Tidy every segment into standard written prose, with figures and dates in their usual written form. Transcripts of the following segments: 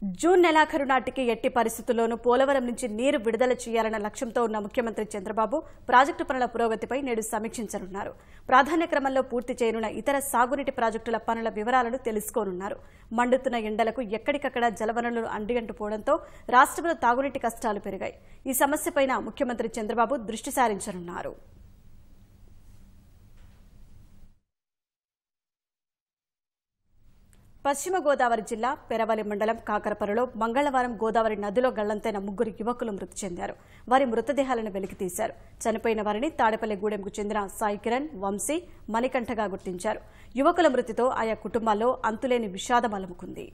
June నెలాఖరు నాటికి ఎట్టి పరిస్థితుల్లోనూ పోలవరం నుంచి నీరు విడుదల చేయాలన్న లక్ష్యంతో ఉన్న ముఖ్యమంత్రి చంద్రబాబు ప్రాజెక్టు పనుల పురోగతిపై నేడు సమీక్షించనున్నారు. ప్రాధాన్య క్రమంలో పూర్తి చేయనున్న ఇతర సాగునీటి ప్రాజెక్టుల పనుల వివరాలను తెలుసుకోనున్నారు. మండుతున్న ఎండలకు ఎక్కడికక్కడ జలవనరులు అంటిగంటుపోవడంతో రాష్ట్రంలో తాగునీటి కష్టాలు పెరిగాయి. ఈ సమస్యపై ముఖ్యమంత్రి చంద్రబాబు దృష్టి సారించనున్నారు. పశ్చిమ గోదావరి జిల్లా పెరవలి మండలం కాకరపరలో మంగళవారం గోదావరి నదిలో గల్లంతైన 3 యువకులు మృతి చెందారు. వారి మృతదేహాలను వెలికితీశారు. చనిపోయిన వారిని తాడేపల్లిగూడెంకు చెందిన సాయి కిరణ్, వంశీ, మణికంఠగా గుర్తించారు. యువకుల మృతితో ఆయా కుటుంబాల్లో అంతులేని విషాదం అలుముకుంది.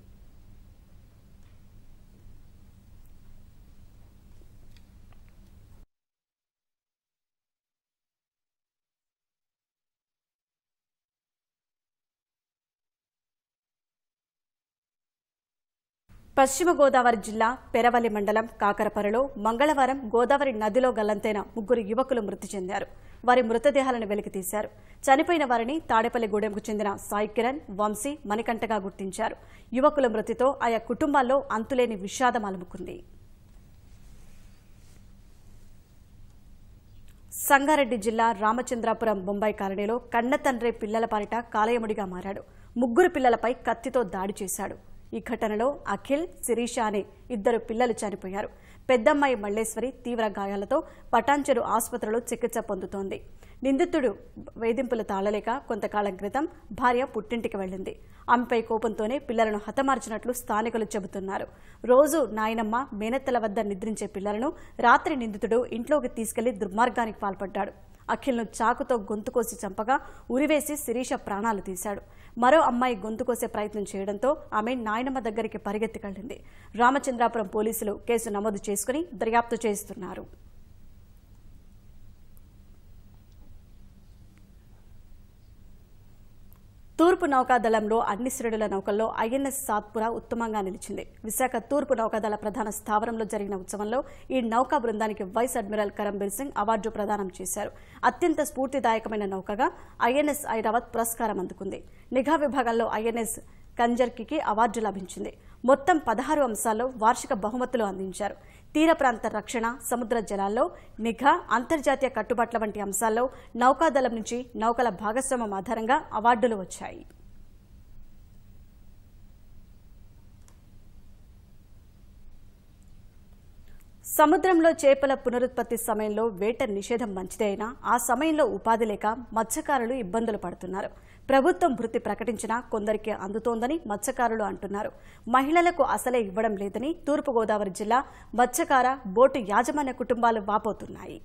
పశ్చిమ గోదావరి జిల్లా పెరవలి మండలం కాకరపరలో మంగళవారం గోదావరి నదిలో గల్లంతైన 3 యువకులు మృతి చెందారు. వారి మృతదేహాలను వెలికితీశారు. చనిపోయిన వారిని తాడేపల్లిగూడెంకు చెందిన సాయి కిరణ్, వంశీ, మణికంఠగా గుర్తించారు. యువకుల మృతితో ఆయా కుటుంబాల్లో అంతులేని విషాదం అలుముకుంది. సంగారెడ్డి జిల్లా రామచంద్రాపురం బొంబాయి కాలనీలో కన్నతండ్రి పిల్లల పాలిట కాలయముడిగా మారాడు. 3 పిల్లలపై కత్తితో దాడి చేశాడు. ఈ ఘటనలో అఖిల్, శిరీష అనే 2 పిల్లలు చనిపోయారు. పెద్దమ్మాయి మల్లేశ్వరి తీవ్ర గాయాలతో పటాన్చెరు ఆసుపత్రిలో చికిత్స పొందుతోంది. నిందితుడు వేధింపులు తాళలేక కొంతకాలం క్రితం భార్య పుట్టింటికి వెళ్లింది. ఆమెపై కోపంతోనే పిల్లలను హతమార్చినట్లు స్థానికులు చెబుతున్నారు. రోజు నాయనమ్మ, మేనత్తల వద్ద నిద్రించే పిల్లలను రాత్రి నిందితుడు ఇంట్లోకి తీసుకెళ్లి దుర్మార్గానికి పాల్పడ్డాడు. అఖిల్ను చాకుతో గొంతుకోసి చంపగా ఉరివేసి శిరీష ప్రాణాలు తీశాడు. మరో అమ్మాయి గొంతుకోసే ప్రయత్నం చేయడంతో ఆమె నాయనమ్మ దగ్గరికి పరిగెత్తికెళ్లింది. రామచంద్రాపురం పోలీసులు కేసు నమోదు చేసుకుని దర్యాప్తు చేస్తున్నారు. తూర్పు నౌకాదళంలో అన్ని శ్రేణుల నౌకల్లో ఐఎన్ఎస్ సాత్పురా ఉత్తమంగా నిలిచింది. విశాఖ తూర్పు నౌకాదళ ప్రధాన స్థావరంలో జరిగిన ఉత్సవంలో ఈ నౌకా బృందానికి vice admiral Karambir Singh award ప్రదానం చేశారు. అత్యంత స్ఫూర్తిదాయకమైన నౌకగా ఐఎన్ఎస్ ఐరావత్ పురస్కారం అందుకుంది. నిఘా విభాగంలో ఐఎన్ఎస్ కంజర్కి అవార్డు లభించింది. మొత్తం 16 అంశాల్లో వార్షిక బహుమతులు అందించారు. తీర ప్రాంత రక్షణ, సముద్ర జలాల్లో నిఘా, అంతర్జాతీయ కట్టుబాట్ల వంటి అంశాల్లో నౌకాదళం నుంచి నౌకల భాగస్వామ్యం ఆధారంగా అవార్డులు వచ్చాయి. సముద్రంలో చేపల పునరుత్పత్తి సమయంలో వేట నిషేధం మంచిదే అయినా ఆ సమయంలో ఉపాధి లేక మత్స్యకారులు ఇబ్బందులు పడుతున్నారు. ప్రభుత్వం భృతి ప్రకటించినా కొందరికి అందుతోందని మత్స్యకారులు అంటున్నారు. మహిళలకు అసలే ఇవ్వడం లేదని తూర్పుగోదావరి జిల్లా మత్స్యకార, బోటు యాజమాన్య కుటుంబాలు వాపోతున్నాయి.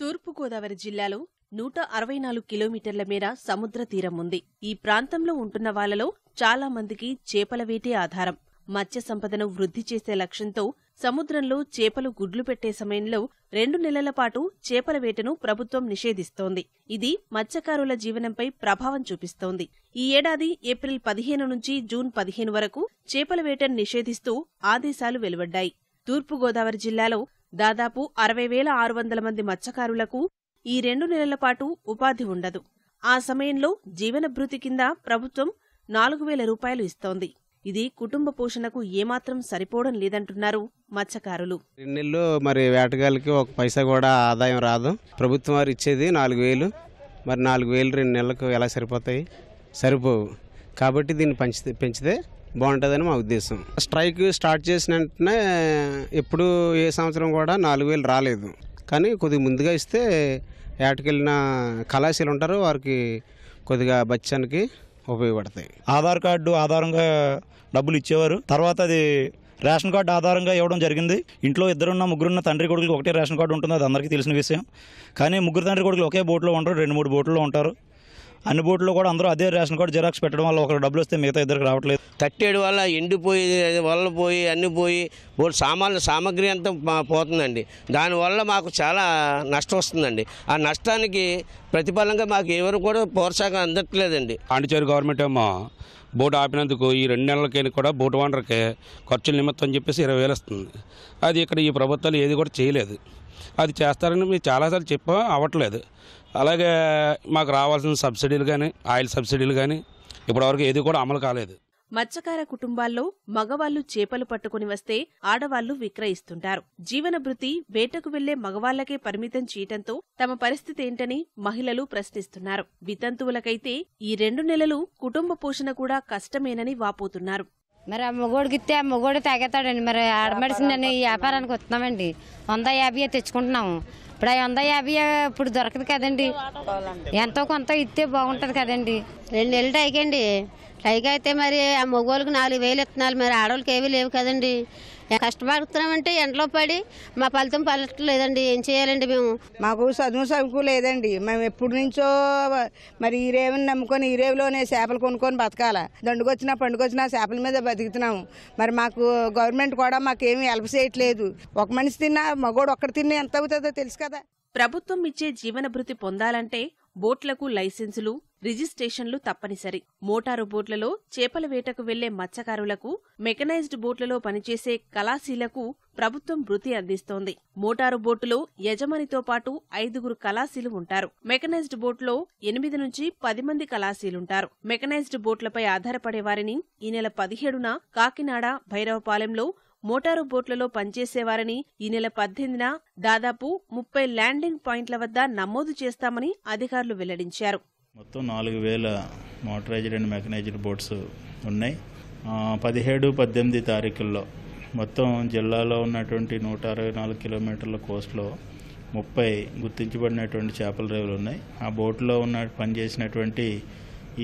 తూర్పుగోదావరి జిల్లాలో 164 కిలోమీటర్ల మేర సముద్ర తీరం ఉంది. ఈ ప్రాంతంలో ఉంటున్న వాళ్లలో చాలా మందికి చేపల వేటే ఆధారం. మత్స్య సంపదను వృద్ధి చేసే లక్ష్యంతో సముద్రంలో చేపలు గుడ్లు పెట్టే సమయంలో 2 నెలల పాటు చేపల వేటను ప్రభుత్వం నిషేధిస్తోంది. ఇది మత్స్యకారుల జీవనంపై ప్రభావం చూపిస్తోంది. ఈ ఏడాది ఏప్రిల్ 15 నుంచి జూన్ 15 వరకు చేపల వేటను నిషేధిస్తూ ఆదేశాలు వెలువడ్డాయి. తూర్పుగోదావరి జిల్లాలో దాదాపు 60,600 మంది మత్స్యకారులకు ఈ 2 నెలల పాటు ఉపాధి ఉండదు. ఆ సమయంలో జీవనభృతి కింద ప్రభుత్వం 4,000 రూపాయలు ఇస్తోంది. ఇది కుటుంబ పోషణకు ఏమాత్రం సరిపోవడం లేదంటున్నారు మత్స్యకారులు. 2 నెలలు మరి వేటగాళ్ళకి 1 పైసా కూడా ఆదాయం రాదు. ప్రభుత్వం వారు ఇచ్చేది 4,000. మరి 4,000 2 నెలలకు ఎలా సరిపోతాయి? సరిపోవు. కాబట్టి దీన్ని పెంచితే బాగుంటుందని మా ఉద్దేశం. స్ట్రైక్ స్టార్ట్ చేసిన వెంటనే ఎప్పుడు ఏ సంవత్సరం కూడా 4,000 రాలేదు. కానీ కొద్దిగా ముందుగా ఇస్తే వేటకెళ్ళిన కళాశాలలు ఉంటారు, వారికి కొద్దిగా బచ్చానికి ఉపయోగపడతాయి. ఆధార్ కార్డు ఆధారంగా డబ్బులు ఇచ్చేవారు. తర్వాత అది రేషన్ కార్డు ఆధారంగా ఇవ్వడం జరిగింది. ఇంట్లో 2 ముగ్గురున్న తండ్రి కొడుకులు ఒకటే రేషన్ కార్డు ఉంటుంది, అది అందరికీ తెలిసిన విషయం. కానీ 3 తండ్రి కొడుకులు ఒకే బోట్లో ఉంటారు, 2-3 బోట్లో ఉంటారు. అన్ని బోట్లో కూడా అందరూ అదే రేషన్ కార్డు జిరాక్స్ పెట్టడం వల్ల ఒకరు డబ్బులు వస్తే మిగతా 2కి రావట్లేదు. తట్టేడు వల్ల ఎండిపోయి వల్ల పోయి అన్ని పోయి బోర్డు సామాగ్రి అంతా పోతుందండి. దానివల్ల మాకు చాలా నష్టం వస్తుందండి. ఆ నష్టానికి ప్రతిఫలంగా మాకు ఎవరు కూడా ప్రోత్సాహం అందట్లేదండి. పాండిచేరి గవర్నమెంట్ ఏమో బోటు ఆపినందుకు ఈ 2 నెలలకైనా కూడా బోటు ఓనర్కి ఖర్చుల నిమిత్తం అని చెప్పేసి 20,000 వస్తుంది. అది ఇక్కడ ఈ ప్రభుత్వాలు ఏది కూడా చేయలేదు. అది చేస్తారని మేము చాలాసార్లు చెప్పాం, అవ్వట్లేదు. అలాగే మాకు రావాల్సిన సబ్సిడీలు కానీ, ఆయిల్ సబ్సిడీలు కానీ ఇప్పటివరకు ఏది కూడా అమలు కాలేదు. మత్స్యకార కుటుంబాల్లో మగవాళ్లు చేపలు పట్టుకుని వస్తే ఆడవాళ్లు విక్రయిస్తుంటారు. జీవనభృతి వేటకు వెళ్లే మగవాళ్లకే పరిమితం చేయటంతో తమ పరిస్థితి ఏంటని మహిళలు ప్రశ్నిస్తున్నారు. వితంతువులకైతే ఈ 2 నెలలు కుటుంబ పోషణ కూడా కష్టమేనని వాపోతున్నారు. మరి ఆ మొగోడికి ఇస్తే ఆ మొగోడు తాగేస్తాడండి. మరి ఆడమడిసిందని వ్యాపారానికి వస్తున్నామండి. 150 తెచ్చుకుంటున్నాము. ఇప్పుడు ఆ 150 ఇప్పుడు దొరకదు కదండి. ఎంతో కొంత ఇస్తే బాగుంటది కదండి. 2 నెలలు టైకండి. టైక్ అయితే మరి ఆ మగవాళ్ళకి 4,000 ఇస్తున్నారు. మరి ఆడవాళ్ళకి ఏమీ లేవు కదండి. కష్టపడుతున్నామంటే ఎండలో పడి మా ఫలితం పలట్లేదండి. ఏం చేయాలండి మేము? మాకు చదువు లేదండి. మేము ఎప్పటి నుంచో మరి ఈ రేవుని నమ్ముకొని ఈ రేవులోనే చేపలు కొనుక్కొని బతకాల. దండుకొచ్చినా పండుకొచ్చినా చేపల మీద బతుకుతున్నాము. మరి మాకు గవర్నమెంట్ కూడా మాకేమీ హెల్ప్ చేయట్లేదు. ఒక మనిషి తిన్నా మగోడు ఒక్కడు తిన్నా ఎంత అవుతుందో తెలుసు కదా. ప్రభుత్వం ఇచ్చే జీవనభృతి పొందాలంటే బోట్లకు లైసెన్సులు, రిజిస్ట్రేషన్లు తప్పనిసరి. మోటారు బోట్లలో చేపల వేటకు వెళ్లే మత్స్యకారులకు, మెకనైజ్డ్ బోట్లలో పనిచేసే కళాశీలకు ప్రభుత్వం భృతి అందిస్తోంది. మోటారు బోటులో యజమానితో పాటు 5 కళాశీలు ఉంటారు. మెకనైజ్డ్ బోట్లో 8 నుంచి 10 మంది కళాశీలుంటారు. మెకనైజ్డ్ బోట్లపై ఆధారపడే వారిని ఈ నెల 17న కాకినాడ, భైరవపాలెంలో మోటారు బోట్లలో పనిచేసేవారని ఈ నెల 18న దాదాపు 30 ల్యాండింగ్ పాయింట్ల వద్ద నమోదు చేస్తామని అధికారులు వెల్లడించారు. మొత్తం 4,000 మోటరైజ్డ్ అండ్ మెకనైజ్డ్ బోట్స్ ఉన్నాయి. 17, 18 తారీఖుల్లో మొత్తం జిల్లాలో ఉన్నటువంటి 164 కిలోమీటర్ల కోస్ట్లో 30 గుర్తించబడినటువంటి చేపల రేవులు ఉన్నాయి. ఆ బోట్లో పనిచేసినటువంటి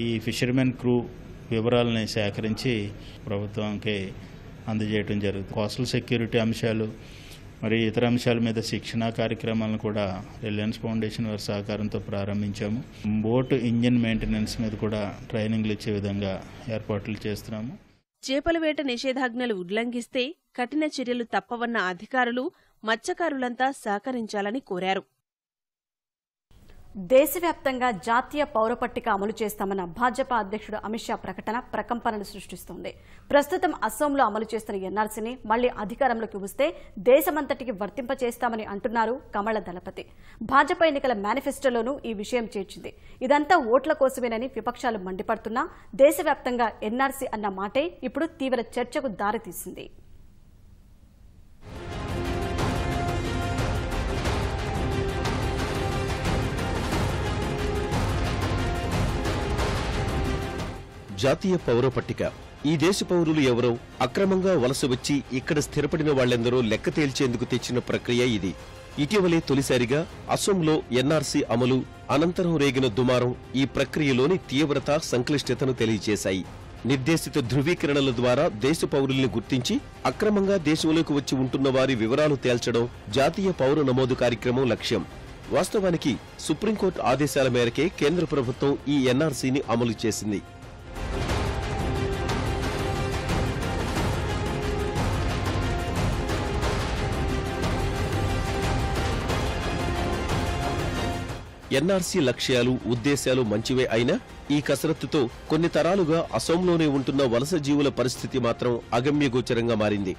ఈ ఫిషర్మెన్ క్రూ వివరాలని సేకరించి ప్రభుత్వానికి అందజేయడం జరుగుతుంది. కోస్టల్ సెక్యూరిటీ అంశాలు మరి ఇతర అంశాల మీద శిక్షణా కార్యక్రమాలను కూడా రిలయన్స్ ఫౌండేషన్ వారి సహకారంతో ప్రారంభించాము. బోట్ ఇంజిన్ మెయింటెనెన్స్ మీద కూడా ట్రైనింగ్లు ఇచ్చే విధంగా ఏర్పాట్లు చేస్తున్నాము. చేపల వేట నిషేధాజ్ఞలు ఉల్లంఘిస్తే కఠిన చర్యలు తప్పవన్న అధికారులు మత్స్యకారులంతా సహకరించాలని కోరారు. దేశవ్యాప్తంగా జాతీయ పౌర పట్టిక అమలు చేస్తామన్న భాజపా అధ్యక్షుడు అమిత్ షా ప్రకటన ప్రకంపనలు సృష్టిస్తోంది. ప్రస్తుతం అస్సోంలో అమలు చేస్తున్న ఎన్ఆర్సీని మళ్లీ అధికారంలోకి వస్తే దేశమంతటికి వర్తింపచేస్తామని అంటున్నారు కమల దళపతి. భాజపా ఎన్నికల మేనిఫెస్టోలోనూ ఈ విషయం చేర్చింది. ఇదంతా ఓట్ల కోసమేనని విపక్షాలు మండిపడుతున్నా దేశవ్యాప్తంగా ఎన్ఆర్సీ అన్న మాటే ఇప్పుడు తీవ్ర చర్చకు దారితీసింది. జాతీయ పౌర పట్టిక ఈ దేశ పౌరులు ఎవరో, అక్రమంగా వలస వచ్చి ఇక్కడ స్థిరపడిన వాళ్లెందరో లెక్క తేల్చేందుకు తెచ్చిన ప్రక్రియ ఇది. ఇటీవలే తొలిసారిగా అసోంలో ఎన్ఆర్సీ అమలు అనంతరం రేగిన దుమారం ఈ ప్రక్రియలోని తీవ్రత, సంక్లిష్టతను తెలియజేశాయి. నిర్దేశిత ధృవీకరణల ద్వారా దేశ పౌరుల్ని గుర్తించి అక్రమంగా దేశంలోకి వచ్చి ఉంటున్న వారి వివరాలు తేల్చడం జాతీయ పౌర నమోదు కార్యక్రమం లక్ష్యం. వాస్తవానికి సుప్రీంకోర్టు ఆదేశాల మేరకే కేంద్ర ప్రభుత్వం ఈ ఎన్ఆర్సీని అమలు చేసింది. ఎన్ఆర్సీ లక్ష్యాలు, ఉద్దేశాలు మంచివే అయినా ఈ కసరత్తుతో కొన్ని తరాలుగా అసోంలోనే ఉంటున్న వలస జీవుల పరిస్థితి మాత్రం అగమ్యగోచరంగా మారింది.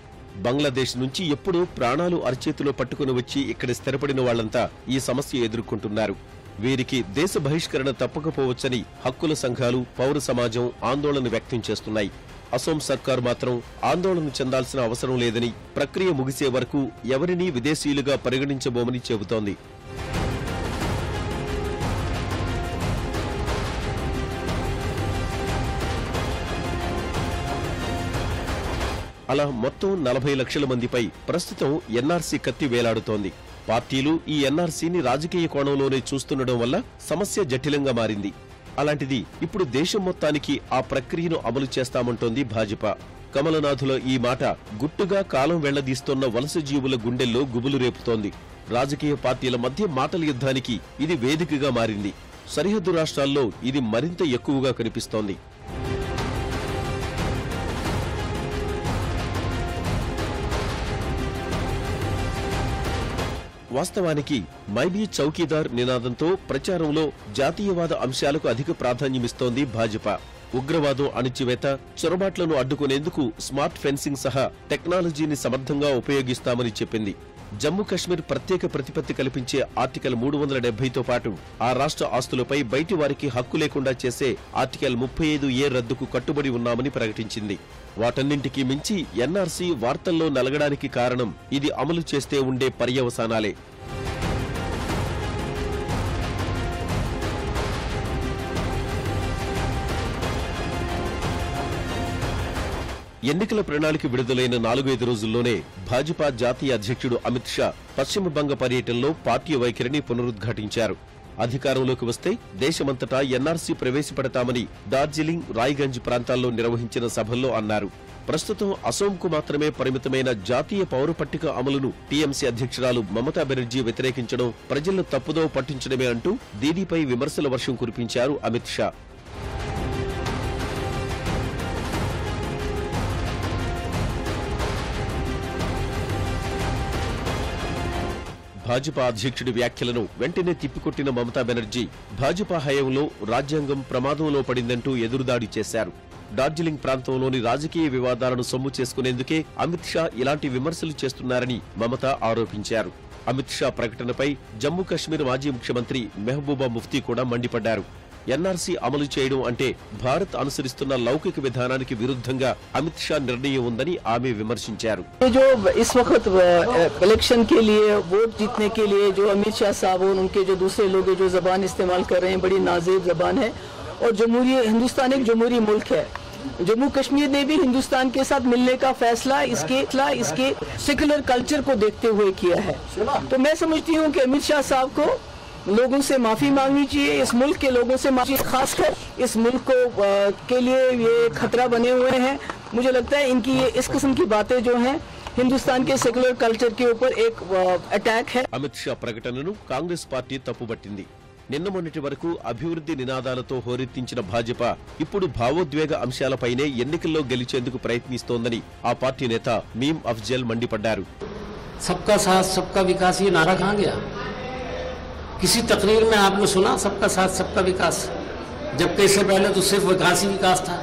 బంగ్లాదేశ్ నుంచి ఎప్పుడూ ప్రాణాలు అరచేతిలో పట్టుకుని వచ్చి ఇక్కడ స్థిరపడిన వాళ్లంతా ఈ సమస్య ఎదుర్కొంటున్నారు. వీరికి దేశ బహిష్కరణ తప్పకపోవచ్చని హక్కుల సంఘాలు, పౌర సమాజం ఆందోళన వ్యక్తం చేస్తున్నాయి. అసోం సర్కారు మాత్రం ఆందోళన చెందాల్సిన అవసరం లేదని, ప్రక్రియ ముగిసే వరకు ఎవరినీ విదేశీయులుగా పరిగణించబోమని చెబుతోంది. అలా మొత్తం 40 లక్షల మందిపై ప్రస్తుతం ఎన్ఆర్సీ కత్తి వేలాడుతోంది. పార్టీలు ఈ ఎన్ఆర్సీని రాజకీయ కోణంలోనే చూస్తుండడం వల్ల సమస్య జటిలంగా మారింది. అలాంటిది ఇప్పుడు దేశం మొత్తానికి ఆ ప్రక్రియను అమలు చేస్తామంటోంది భాజపా. కమలనాథుల ఈ మాట గుట్టుగా కాలం వెళ్లదీస్తోన్న వలస జీవుల గుండెల్లో గుబులు రేపుతోంది. రాజకీయ పార్టీల మధ్య మాటల యుద్ధానికి ఇది వేదికగా మారింది. సరిహద్దు రాష్ట్రాల్లో ఇది మరింత ఎక్కువగా కనిపిస్తోంది. వాస్తవానికి మైబీ చౌకీదార్ నినాదంతో ప్రచారంలో జాతీయవాద అంశాలకు అధిక ప్రాధాన్యమిస్తోంది భాజపా. ఉగ్రవాదం అణిచివేత, చొరబాట్లను అడ్డుకునేందుకు స్మార్ట్ ఫెన్సింగ్ సహా టెక్నాలజీని సమర్థంగా ఉపయోగిస్తామని చెప్పింది. జమ్మూ కశ్మీర్ ప్రత్యేక ప్రతిపత్తి కల్పించే ఆర్టికల్ 370తో పాటు ఆ రాష్ట్ర ఆస్తులపై బయటి వారికి హక్కు లేకుండా చేసే ఆర్టికల్ 35A రద్దుకు కట్టుబడి ఉన్నామని ప్రకటించింది. వాటన్నింటికీ మించి ఎన్ఆర్సీ వార్తల్లో నలగడానికి కారణం ఇది అమలు చేస్తే ఉండే పర్యవసానాలే. ఎన్నికల ప్రణాళిక విడుదలైన 4-5 రోజుల్లోనే భాజపా జాతీయ అధ్యక్షుడు అమిత్ షా పశ్చిమ బంగ పర్యటనలో పార్టీ వైఖరిని పునరుద్ఘాటించారు. అధికారంలోకి వస్తే దేశమంతటా ఎన్ఆర్సీ ప్రవేశపెడతామని డార్జిలింగ్, రాయ్గంజ్ ప్రాంతాల్లో నిర్వహించిన సభల్లో అన్నారు. ప్రస్తుతం అసోంకు మాత్రమే పరిమితమైన జాతీయ పౌర పట్టిక అమలును టీఎంసీ అధ్యక్షురాలు మమతా బెనర్జీ వ్యతిరేకించడం ప్రజలను తప్పుదోవ పట్టించడమే అంటూ దీదీపై విమర్శల వర్షం కురిపించారు అమిత్ షా. భాజపా అధ్యక్షుడి వ్యాఖ్యలను వెంటనే తిప్పికొట్టిన మమతా బెనర్జీ భాజపా హయాంలో రాజ్యాంగం ప్రమాదంలో పడిందంటూ ఎదురుదాడి చేశారు. డార్జిలింగ్ ప్రాంతంలోని రాజకీయ వివాదాలను సొమ్ము చేసుకునేందుకే అమిత్ షా ఇలాంటి విమర్శలు చేస్తున్నారని మమత ఆరోపించారు. అమిత్ షా ప్రకటనపై జమ్మూ కశ్మీర్ మాజీ ముఖ్యమంత్రి మెహబూబా ముఫ్తీ కూడా మండిపడ్డారు. ఎన్ఆర్సీ అమలు చేయడం అంటే భారత్ అనుసరిస్తున్న లౌకిక విధానానికి విరుద్ధంగా అమిత్ షా నిర్ణయం ఉందని ఆమె విమర్శించారు. जो इस वक्त इलेक्शन के लिए वोट जीतने के लिए जो अमित शाह साहब और उनके जो दूसरे लोग जो जबान इस्तेमाल कर रहे हैं बड़ी नाज़ेब जबान है और हिंदुस्तान एक जमहूरी मुल्क है। जम्मू कश्मीर ने भी हिंदुस्तान के साथ मिलने का फैसला इसके सेक्युलर कल्चर को देखते हुए किया है। तो मैं समझती हूँ कि अमित शाह साहब को लोगों से माफी मांगनी चाहिए, इस मुल्क के लोगों से माफी, खासकर इस मुल्क को के लिए ये खतरा बने हुए हैं। मुझे लगता है इनकी ये इस किस्म की बातें जो हैं हिंदुस्तान के सेक्युलर कल्चर के ऊपर एक अटैक है. అమిత్ షా ప్రకటనను కాంగ్రెస్ పార్టీ తప్పుబట్టింది. నిన్న మొన్నటి వరకు అభివృద్ధి నినాదాలతో హోరెత్తించిన భాజపా ఇప్పుడు భావోద్వేగ అంశాలపైనే ఎన్నికల్లో గెలిచేందుకు ప్రయత్నిస్తోందని ఆ పార్టీ నేత మీమ్ అఫ్జల్ మండిపడ్డారు. सबका साथ सबका विकास ये नारा कहां गया? किसी तकरीर में आपने सुना सबका साथ सबका विकास? जबकि इससे पहले तो सिर्फ विकास ही विकास था.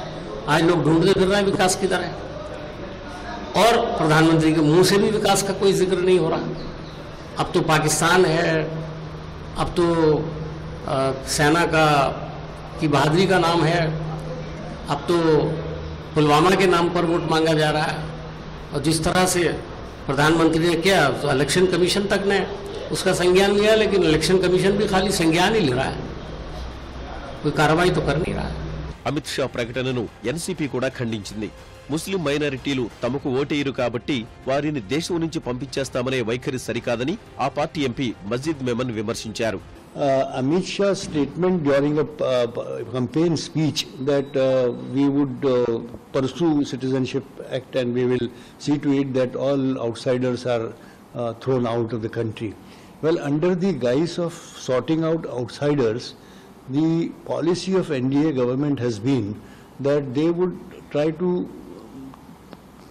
आज लोग ढूंढते फिर रहे हैं विकास किधर है, और प्रधानमंत्री के मुंह से भी विकास का कोई जिक्र नहीं हो रहा. अब तो पाकिस्तान है, अब तो सेना की बहादुरी का नाम है, अब तो पुलवामा के नाम पर वोट मांगा जा रहा है. और जिस तरह से प्रधानमंत्री ने किया तो इलेक्शन कमीशन तक ने उसका संज्ञान लिया, लेकिन इलेक्शन कमीशन भी खाली संज्ञान ही ले रहा है, कोई कार्रवाई तो कर नहीं रहा है. అమిత్ షా ప్రకటనను ఎన్సీపీ కూడా ఖండించింది. ముస్లిం మైనారిటీలు తమకు ఓటేయరు కాబట్టి వారిని దేశం నుంచి పంపించేస్తామనే వైఖరి సరికాదని ఆ పార్టీ ఎంపీ మస్జిద్ మెమన్ విమర్శించారు. Amit Shah's statement during a campaign speech that we would pursue Citizenship Act and we will see to it that all outsiders are thrown out of the country. Well, under the guise of sorting out outsiders, the policy of NDA government has been that they would try to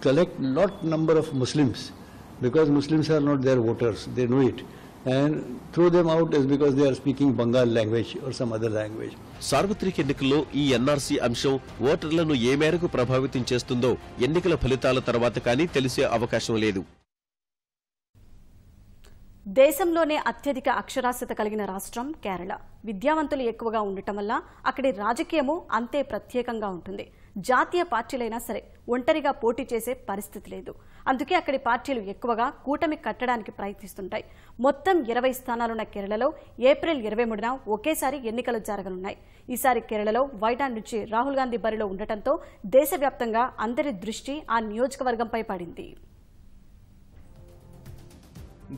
collect lot number of Muslims, because Muslims are not their voters, they know it, and throw them out as because they are speaking Bengal language or some other language. సార్వత్రిక ఎన్నికల్లో ఈ NRC అంశం ఓటర్లను ఏ మేరకు ప్రభావితం చేస్తుందో ఎన్నికల ఫలితాల తర్వాత కానీ తెలిసే అవకాశం లేదు. దేశంలోనే అత్యధిక అక్షరాస్యత కలిగిన రాష్ట్రం కేరళ. విద్యావంతులు ఎక్కువగా ఉండటం వల్ల అక్కడి రాజకీయము అంతే ప్రత్యేకంగా ఉంటుంది. జాతీయ పార్టీలైనా సరే ఒంటరిగా పోటీ చేసే పరిస్థితి లేదు. అందుకే అక్కడి పార్టీలు ఎక్కువగా కూటమి కట్టడానికి ప్రయత్నిస్తుంటాయి. మొత్తం 20 స్థానాలున్న కేరళలో ఏప్రిల్ 23న ఒకేసారి ఎన్నికలు జరగనున్నాయి. ఈసారి కేరళలో వైనాడ్ నుంచి రాహుల్ గాంధీ బరిలో ఉండటంతో దేశవ్యాప్తంగా అందరి దృష్టి ఆ నియోజకవర్గంపై పడింది.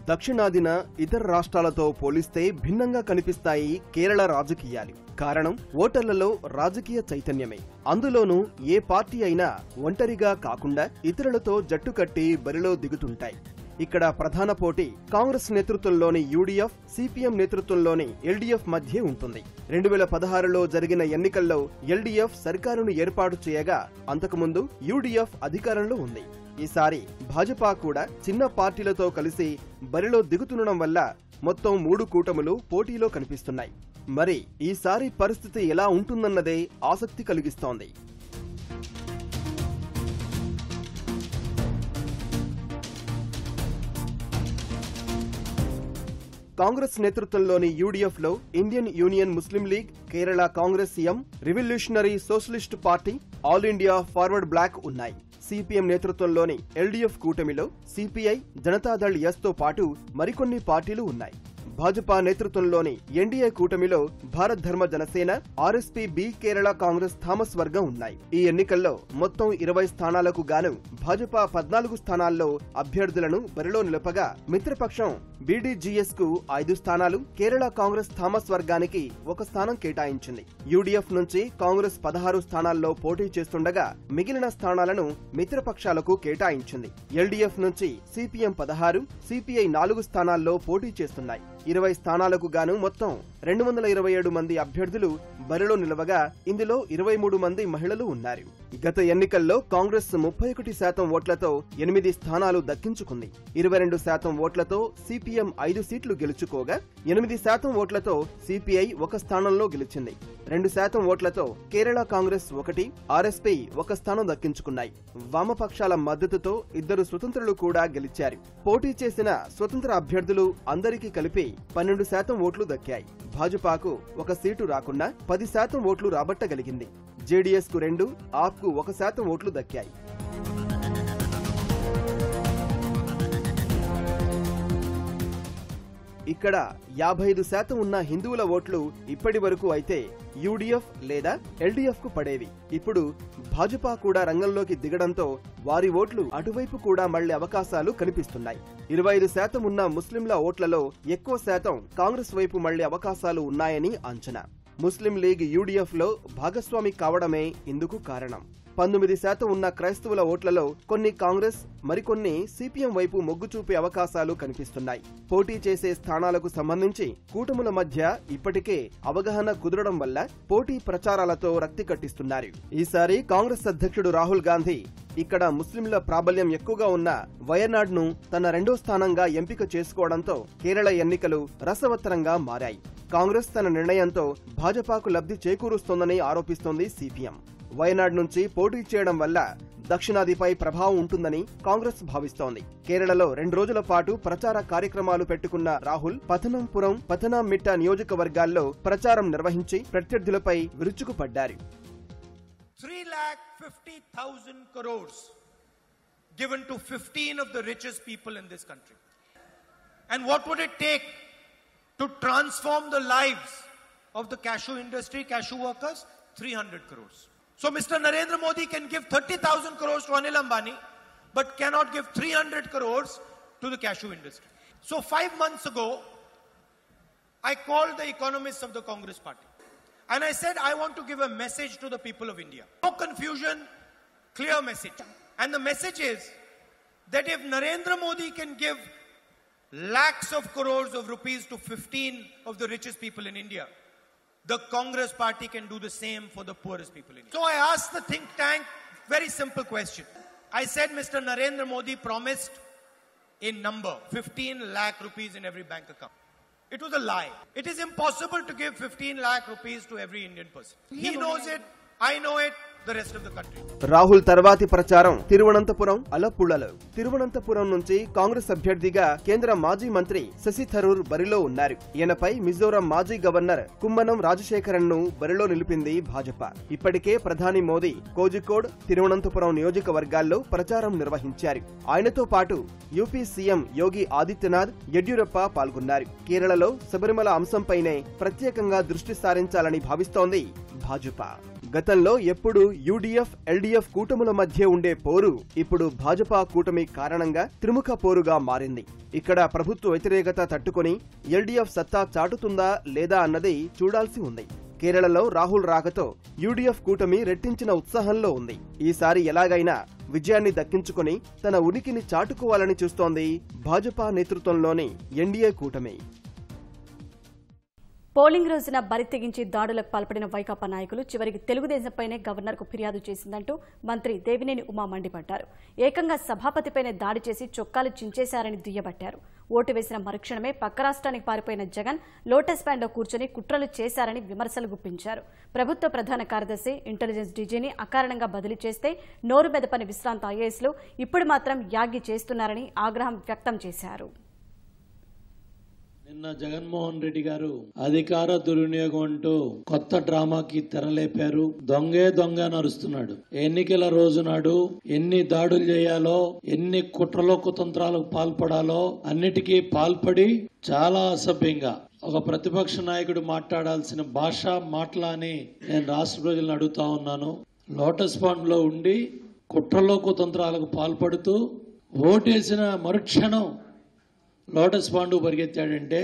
దక్షిణాదిన ఇతర రాష్ట్రాలతో పోలిస్తే భిన్నంగా కనిపిస్తాయి కేరళ రాజకీయాలు. కారణం ఓటర్లలో రాజకీయ చైతన్యమే. అందులోనూ ఏ పార్టీ అయినా ఒంటరిగా కాకుండా ఇతరులతో జట్టు కట్టి బరిలో దిగుతుంటాయి. ఇక్కడ ప్రధాన పోటీ కాంగ్రెస్ నేతృత్వంలోని యూడీఎఫ్, సిపిఎం నేతృత్వంలోని ఎల్డీఎఫ్ మధ్య ఉంటుంది. 2016లో జరిగిన ఎన్నికల్లో ఎల్డీఎఫ్ సర్కారును ఏర్పాటు చేయగా అంతకుముందు యూడీఎఫ్ అధికారంలో ఉంది. ఈసారి భాజపా కూడా చిన్న పార్టీలతో కలిసి బరిలో దిగుతుండడం వల్ల మొత్తం 3 కూటములు పోటీలో కనిపిస్తున్నాయి. మరి ఈసారి పరిస్థితి ఎలా ఉంటుందన్నదే ఆసక్తి కలిగిస్తోంది. కాంగ్రెస్ నేతృత్వంలోని యూడీఎఫ్ లో Indian Union Muslim League, Kerala Congress M, revolutionary socialist party, all India forward bloc ఉన్నాయి. సిపిఎం నేతృత్వంలోని ఎల్డీఎఫ్ కూటమిలో సిపిఐ, జనతాదళ్ ఎస్ తో పాటు మరికొన్ని పార్టీలు ఉన్నాయి. భాజపా నేతృత్వంలోని ఎన్డీఏ కూటమిలో భారత్ ధర్మ జనసేన, ఆర్ఎస్పీ బి, కేరళ కాంగ్రెస్ థామస్ వర్గం ఉన్నాయి. ఈ ఎన్నికల్లో మొత్తం 20 స్థానాలకు గాను భాజపా 14 స్థానాల్లో అభ్యర్థులను బరిలో నిలపగా మిత్రపక్షం బీడీజీఎస్ కు 5 స్థానాలు, కేరళ కాంగ్రెస్ థామస్ వర్గానికి 1 స్థానం కేటాయించింది. యూడీఎఫ్ నుంచి కాంగ్రెస్ 16 స్థానాల్లో పోటీ చేస్తుండగా మిగిలిన స్థానాలను మిత్రపక్షాలకు కేటాయించింది. ఎల్డీఎఫ్ నుంచి సిపిఎం 16, సిపిఐ 4 స్థానాల్లో పోటీ చేస్తున్నాయి. 20 స్థానాలకు గాను మొత్తం 227 మంది అభ్యర్థులు బరిలో నిలవగా ఇందులో 23 మంది మహిళలు ఉన్నారు. గత ఎన్నికల్లో కాంగ్రెస్ 31% ఓట్లతో 8 స్థానాలు దక్కించుకుంది. 22% ఓట్లతో సిపిఎం 5 సీట్లు గెలుచుకోగా 8% ఓట్లతో సిపిఐ 1 స్థానంలో గెలిచింది. 2% ఓట్లతో కేరళ కాంగ్రెస్ 1, ఆర్ఎస్పీ 1 స్థానం దక్కించుకున్నాయి. వామపక్షాల మద్దతుతో 2 స్వతంత్రులు కూడా గెలిచారు. పోటీ చేసిన స్వతంత్ర అభ్యర్థులు అందరికీ కలిపి 12% ఓట్లు దక్కాయి. భాజపాకు 1 సీటు రాకున్నా 10% ఓట్లు రాబట్టగలిగింది. జేడీఎస్ కు 2, ఆప్ కు 1% ఓట్లు దక్కాయి. ఇక్కడ 55% ఉన్న హిందువుల ఓట్లు ఇప్పటి వరకు అయితే యూడీఎఫ్ లేదా ఎల్డీఎఫ్ కు పడేవి. ఇప్పుడు భాజపా కూడా రంగంలోకి దిగడంతో వారి ఓట్లు అటువైపు కూడా మళ్లే అవకాశాలు కనిపిస్తున్నాయి. 25% ఉన్న ముస్లింల ఓట్లలో ఎక్కువ శాతం కాంగ్రెస్ వైపు మళ్లే అవకాశాలు ఉన్నాయని అంచనా. ముస్లిం లీగ్ యూడీఎఫ్ లో భాగస్వామి కావడమే ఇందుకు కారణం. 19% ఉన్న క్రైస్తవుల ఓట్లలో కొన్ని కాంగ్రెస్, మరికొన్ని సిపిఎం వైపు మొగ్గు చూపే అవకాశాలు కనిపిస్తున్నాయి. పోటీ చేసే స్థానాలకు సంబంధించి కూటముల మధ్య ఇప్పటికే అవగాహన కుదరడం వల్ల పోటీ ప్రచారాలతో రక్తి కట్టిస్తున్నారు. ఈసారి కాంగ్రెస్ అధ్యక్షుడు రాహుల్ గాంధీ ఇక్కడ ముస్లింల ప్రాబల్యం ఎక్కువగా ఉన్న వయనాడ్ను తన 2వ స్థానంగా ఎంపిక చేసుకోవడంతో కేరళ ఎన్నికలు రసవత్తరంగా మారాయి. కాంగ్రెస్ తన నిర్ణయంతో భాజపాకు లబ్ధి చేకూరుస్తోందని ఆరోపిస్తోంది సిపిఎం. వయనాడ్ నుంచి పోటీ చేయడం వల్ల దక్షిణాదిపై ప్రభావం ఉంటుందని కాంగ్రెస్ భావిస్తోంది. కేరళలో 2 రోజుల పాటు ప్రచార కార్యక్రమాలు పెట్టుకున్న రాహుల్ పథనంపురం, పథనాంమిట్ట నియోజకవర్గాల్లో ప్రచారం నిర్వహించి ప్రత్యర్థులపై విరుచుకుపడ్డారు. 3,50,000 crores given to 15 of the richest people in this country. And what would it take to transform the lives of the cashew industry, cashew workers? 300 crores. So Mr. Narendra Modi can give 30,000 crores to Anil Ambani, but cannot give 300 crores to the cashew industry. So 5 months ago, I called the economists of the Congress party. And I said, I want to give a message to the people of India. No confusion, clear message. And the message is that if Narendra Modi can give lakhs of crores of rupees to 15 of the richest people in India, the Congress party can do the same for the poorest people in India. So I asked the think tank very simple question. I said, Mr. Narendra Modi promised a number, 15 lakh rupees in every bank account. It was a lie. It is impossible to give 15 lakh rupees to every Indian person. He knows it, I know it, the rest of the country. Rahul తర్వాతి ప్రచారం తిరువనంతపురం, అలప్పుళలో. తిరువనంతపురం నుంచి కాంగ్రెస్ అభ్యర్థిగా కేంద్ర మాజీ మంత్రి శశి థరూర్ బరిలో ఉన్నారు. ఈయనపై మిజోరాం మాజీ గవర్నర్ కుమ్మనం రాజశేఖరన్ ను బరిలో నిలిపింది భాజపా. ఇప్పటికే ప్రధాని మోదీ కోజికోడ్, తిరువనంతపురం నియోజకవర్గాల్లో ప్రచారం నిర్వహించారు. ఆయనతో పాటు యూపీ సీఎం యోగి ఆదిత్యనాథ్, యడ్యూరప్ప పాల్గొన్నారు. కేరళలో శబరిమల అంశంపైనే ప్రత్యేకంగా దృష్టి సారించాలని భావిస్తోంది భాజపా. గతంలో ఎప్పుడు యూడీఎఫ్, ఎల్డీఎఫ్ కూటముల మధ్య ఉండే పోరు ఇప్పుడు భాజపా కూటమి కారణంగా త్రిముఖ పోరుగా మారింది. ఇక్కడ ప్రభుత్వ వ్యతిరేకత తట్టుకుని ఎల్డీఎఫ్ సత్తా చాటుతుందా లేదా అన్నది చూడాల్సి ఉంది. కేరళలో రాహుల్ రాకతో యూడీఎఫ్ కూటమి రెట్టించిన ఉత్సాహంలో ఉంది. ఈసారి ఎలాగైనా విజయాన్ని దక్కించుకుని తన ఉనికిని చాటుకోవాలని చూస్తోంది భాజపా నేతృత్వంలోని ఎన్డీఏ కూటమి. పోలింగ్ రోజున బరి తెగించి దాడులకు పాల్పడిన వైకాపా నాయకులు చివరికి తెలుగుదేశంపైనే గవర్నర్కు ఫిర్యాదు చేసిందంటూ మంత్రి దేవినేని ఉమా మండిపడ్డారు. ఏకంగా సభాపతిపైనే దాడి చేసి చొక్కాలు చించేశారని దుయ్యబట్టారు. ఓటు వేసిన మరుక్షణమే పక్క రాష్ట్రానికి పారిపోయిన జగన్ లోటస్ ప్యాండ్లో కూర్చొని కుట్రలు చేశారని విమర్శలు గుప్పించారు. ప్రభుత్వ ప్రధాన కార్యదర్శి, ఇంటెలిజెన్స్ డీజీని అకారణంగా బదిలీ చేస్తే నోరు మెదపని విశ్రాంత ఐఏఎస్లు ఇప్పుడు మాత్రం యాగి చేస్తున్నారని ఆగ్రహం వ్యక్తం చేశారు. నిన్న జగన్మోహన్ రెడ్డి గారు అధికార దుర్వినియోగం అంటూ కొత్త డ్రామాకి తెరలేపారు. దొంగే దొంగ నరుస్తున్నాడు. ఎన్నికల రోజు నాడు ఎన్ని దాడులు చేయాలో, ఎన్ని కుట్రలో కుతంత్రాలకు పాల్పడాలో అన్నిటికీ పాల్పడి చాలా అసభ్యంగా ఒక ప్రతిపక్ష నాయకుడు మాట్లాడాల్సిన భాష మాటలని నేను రాష్ట్ర ప్రజలను అడుగుతా ఉన్నాను. లోటస్ పాండ్ లో ఉండి కుట్రలో కుతంత్రాలకు పాల్పడుతూ ఓటేసిన మరుక్షణం లోటస్ పాండు పరిగెత్తాడంటే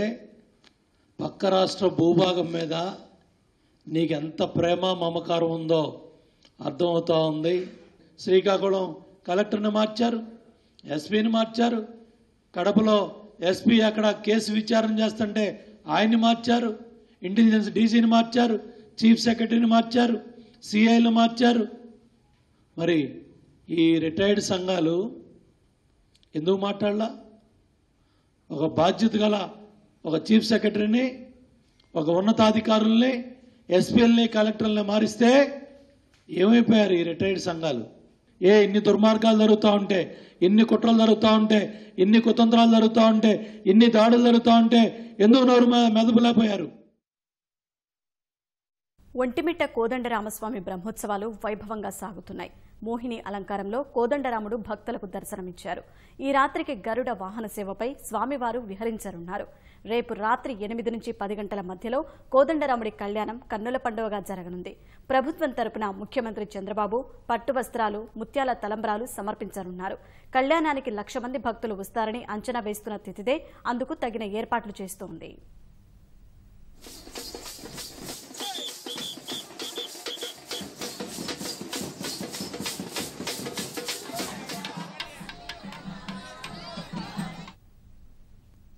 పక్క రాష్ట్ర భూభాగం మీద నీకెంత ప్రేమ మమకారం ఉందో అర్థమవుతా ఉంది. శ్రీకాకుళం కలెక్టర్ని మార్చారు, ఎస్పీని మార్చారు, కడపలో ఎస్పీ అక్కడ కేసు విచారణ చేస్తుంటే ఆయన్ని మార్చారు, ఇంటెలిజెన్స్ డీసీని మార్చారు, చీఫ్ సెక్రటరీని మార్చారు, సిఐలు మార్చారు. మరి ఈ రిటైర్డ్ సంఘాలు ఎందుకు మాట్లాడలా? ఒక బాధ్యత గల ఒక చీఫ్ సెక్రటరీని, ఒక ఉన్నతాధికారుల్ని, ఎస్పీఎల్ని, కలెక్టర్లని మారిస్తే ఏమైపోయారు ఈ రిటైర్డ్ సంఘాలు? ఇన్ని దుర్మార్గాలు జరుగుతూ ఉంటే, ఇన్ని కుట్రలు జరుగుతూ ఉంటే, ఇన్ని కుతంత్రాలు జరుగుతూ ఉంటే, ఇన్ని దాడులు జరుగుతూ ఉంటే ఎందుకు నోరు మెదపలేకపోయారు? ఒంటిమిట్ట కోదండరామస్వామి బ్రహ్మోత్సవాలు వైభవంగా సాగుతున్నాయి. మోహిని అలంకారంలో కోదండరాముడు భక్తులకు దర్శనమిచ్చారు. ఈ రాత్రికి గరుడ వాహన సేవపై స్వామివారు విహరించనున్నారు. రేపు రాత్రి 8 నుంచి 10 గంటల మధ్యలో కోదండరాముడి కళ్యాణం కన్నుల పండుగగా జరగనుంది. ప్రభుత్వం తరపున ముఖ్యమంత్రి చంద్రబాబు పట్టు వస్త్రాలు, ముత్యాల తలంబ్రాలు సమర్పించనున్నారు. కళ్యాణానికి 1,00,000 మంది భక్తులు వస్తారని అంచనా వేస్తున్న తిథిదే అందుకు తగిన ఏర్పాట్లు చేస్తోంది.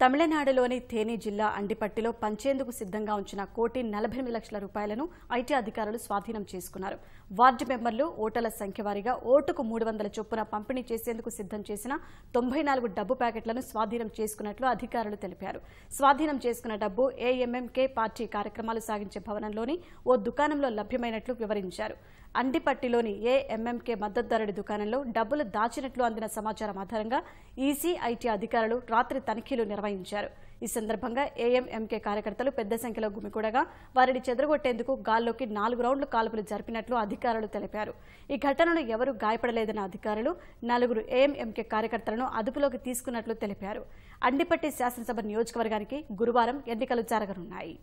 తమిళనాడులోని తేని జిల్లా అండిపట్టిలో పంచేందుకు సిద్ధంగా ఉంచిన 1,48,00,000 రూపాయలను ఐటీ అధికారులు స్వాధీనం చేసుకున్నారు. వార్డు మెంబర్లు ఓటర్ల సంఖ్య వారీగా ఓటుకు 300 చొప్పున పంపిణీ చేసేందుకు సిద్ధం చేసిన 94 డబ్బు ప్యాకెట్లను స్వాధీనం చేసుకున్నట్లు అధికారులు తెలిపారు. స్వాధీనం చేసుకున్న డబ్బు ఏఎంఎంకే పార్టీ కార్యక్రమాలు సాగించే భవనంలోని ఓ దుకాణంలో లభ్యమైనట్లు వివరించారు. అండిపట్టిలోని ఏఎంఎంకే మద్దతుదారుడి దుకాణంలో డబ్బులు దాచినట్లు అందిన సమాచారం ఆధారంగా ఈసీ, ఐటీ అధికారులు రాత్రి తనిఖీలు నిర్వహించారు. ఈ సందర్భంగా ఏఎంఎంకే కార్యకర్తలు పెద్ద సంఖ్యలో గుమికూడగా వారిని చెదరగొట్టేందుకు గాల్లోకి 4 రౌండ్లు కాల్పులు జరిపినట్లు అధికారులు తెలిపారు. ఈ ఘటనలో ఎవరూ గాయపడలేదన్న అధికారులు 4 ఏఎంఎంకే కార్యకర్తలను అదుపులోకి తీసుకున్నట్లు తెలిపారు. అండిపట్టి శాసనసభ నియోజకవర్గానికి గురువారం ఎన్నికలు జరగనున్నాయి.